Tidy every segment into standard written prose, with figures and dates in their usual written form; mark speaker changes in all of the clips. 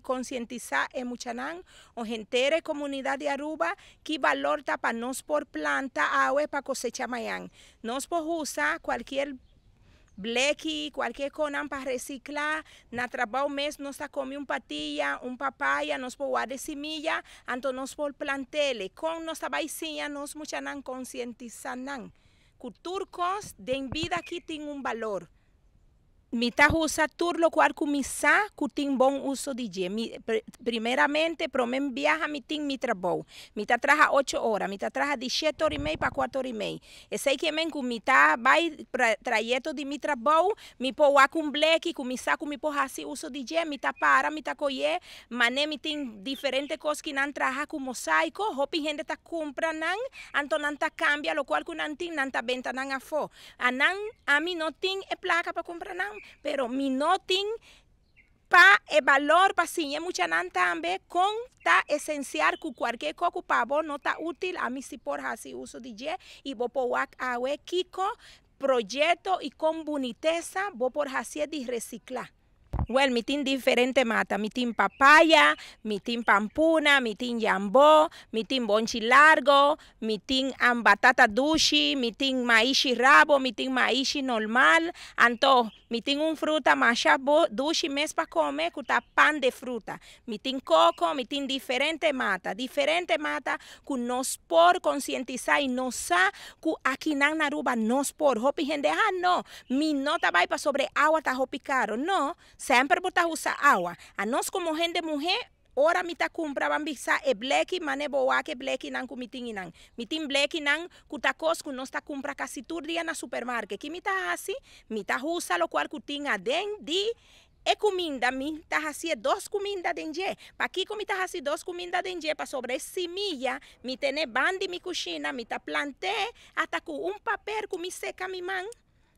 Speaker 1: concientizar en muchanan o gente comunidad de Aruba que valor para nos por planta agua para cosecha mayan. Nos por usar cualquier blequi, cualquier cosa para reciclar, na trabajo mes nos come patilla, papaya, nos por guardar semilla, anto nos por plantele, con nuestra baicinha nos muchanan concientizan. Que turcos de vida aquí tienen valor. Mita usa turlo cual comisa que tem bom uso de dia. Primeiramente, para mim viaja mi tem mi trabalho. Mita traja 8 horas, mita traja de 7 horas e meia para 4 horas e meia. E sei que men mita vai trajeto de mi trabalho, mi po wa com black, comisa com mi po hasi uso de dia, mita para, mita colher, mané mi tem diferente coisas que não traja com mosaico, hopi gente ta compra nan, anto nan ta cambia, lo cual que nan tem, nan ta venta nan afo. A mim não tem placa para comprar nan. Pero mi notin pa el valor pa sinye mucha nan tambe con ta esencial que cualquier coco pavo no ta útil a mi si por hasi uso de je y bo po wak awe kiko proyecto y con boniteza bo por hasi de reciclar. Well, mi tin diferente mata, mi tin papaya, mi tin pampuna, mi tin jambo, mi tin bonchi largo, mi tin batata dushi, mi tin maíz rabo, mi tin maíz normal, anto, mi tin un fruta masha dushi mes pa comer, kuta pan de fruta, mi tin coco, mi tin diferente mata ku nos por concientizar y nos sa ku aquí nan Aruba nos por, hopi gente, no, mi nota va pa sobre agua ta hopi caro, no, sempre botar usar agua. A nós como gente mujer, ora mita compraban bisa e bleki mane boa que bleki nan kumitin inan. Mitin bleki nan kutakos ku nós ta compra casi todo dia na supermarket. Que mita assim, mita usa lo cual kutin aden di e comida mita assim 2 comida denje. Pa aqui comita assim 2 comida denje pa sobre semilla, mi tene bandi mi cochina, mita plante hasta ku papel ku mi seca mi man.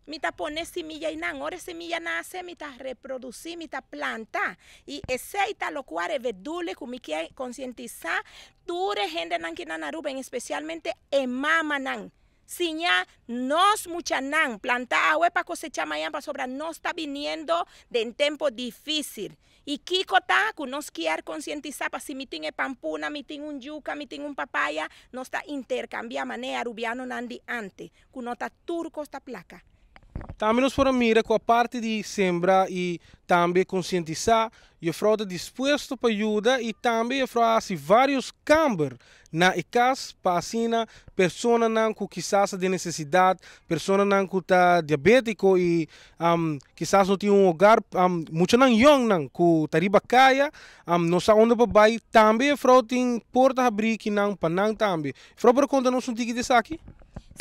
Speaker 1: Mita pone semilla y nan, ahora semilla nace, mita reproducir, mita planta. Y aceita lo cual es verdule, como que concientizar, ture gente nan que nan Aruba, especialmente en mama nan. Sinya nos mucha nan, planta agua para cosechar mañana, para sobra, no está viniendo de un tiempo difícil. Y kiko ta, que nos quiere concientizar, para si mitin e pampuna, mitin un yuca, mitin un papaya, no está intercambiar manera arubiano nan di ante, que no está turco esta placa.
Speaker 2: Também nós podemos mirar com a parte de sembrar e também conscientizar, e o fraude disposto para ajuda e também o fraude vários câmbios na casa para assim pessoa não que quizás de necessidade, pessoa não que está diabético e quizás não tem lugar, muito não young não que está riba caia, não sabe onde vai também o fraude importa abrir que não para não também. Fraude para conta não são tickets aqui?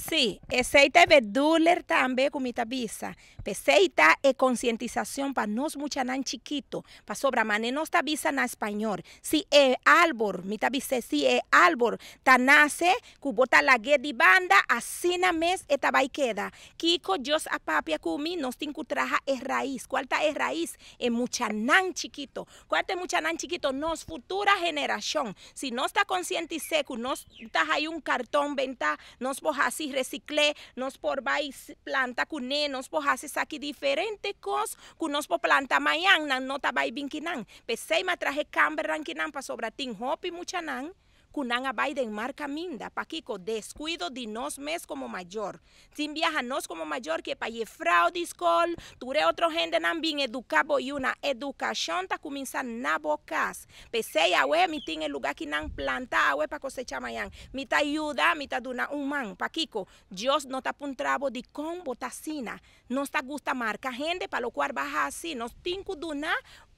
Speaker 1: Sí, aceite verdura también como ita bisa. Peseita e concientización para nos muchanan chiquito, para sobra mané nos ta bisa na español. Si e árbol, mita bisa si e árbol, ta nace, kubota la di banda, así na mes eta vai queda. Kiko Dios apapia kumi nos tinku traja es raíz. ¿Cuál ta es raíz? E muchanan chiquito. ¿Cuál ta muchanan chiquito? Nos futura generación. Si nos ta concientice, que nos ta hay un cartón venta, nos poja así reciclé, nos por vai planta cuné, nos por hacer aquí diferentes cosas, que nos por planta mañana, no ta vai binkinan. Pesei ma traje camberan kinan pa sobra tin hopi muchanan, kunan a vai den marca minda, pa kiko descuido de nos mes como mayor. Sin viaja nos como mayor que pa ye fraude escol, ture otro gente nan bien educado y una educación ta comienza na bocas. Pesei a we mi tin el lugar que nan planta a we pa cosecha mayan. Mi ta ayuda, mi ta duna un man, pa kiko. Dios no ta pun trabo de con botacina. Nos ta gusta marca gente pa lo cual baja así, nos tinku duna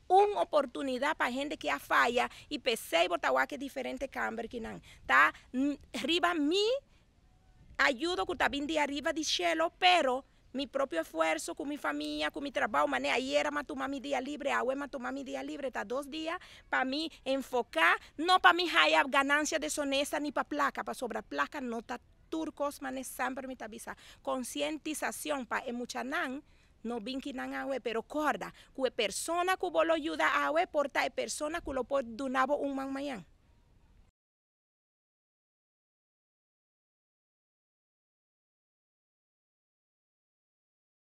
Speaker 1: una oportunidad para gente que falla y pensé botawa que diferente camber que nan. Ta arriba mi ayudo que también de arriba de cielo, pero mi propio esfuerzo con mi familia, con mi trabajo, mané ayer me tomé mi día libre, ahora me tomé mi día libre, está 2 días para mí enfocar, no para mí haya ganancia deshonesta ni para placa, para sobre placa no está turcos, mané siempre me avisa, concientización para emuchanan. No binki nan awe, pero corda, que persona que volo ayuda awe, porta persona que lo por dunabo un man mayan.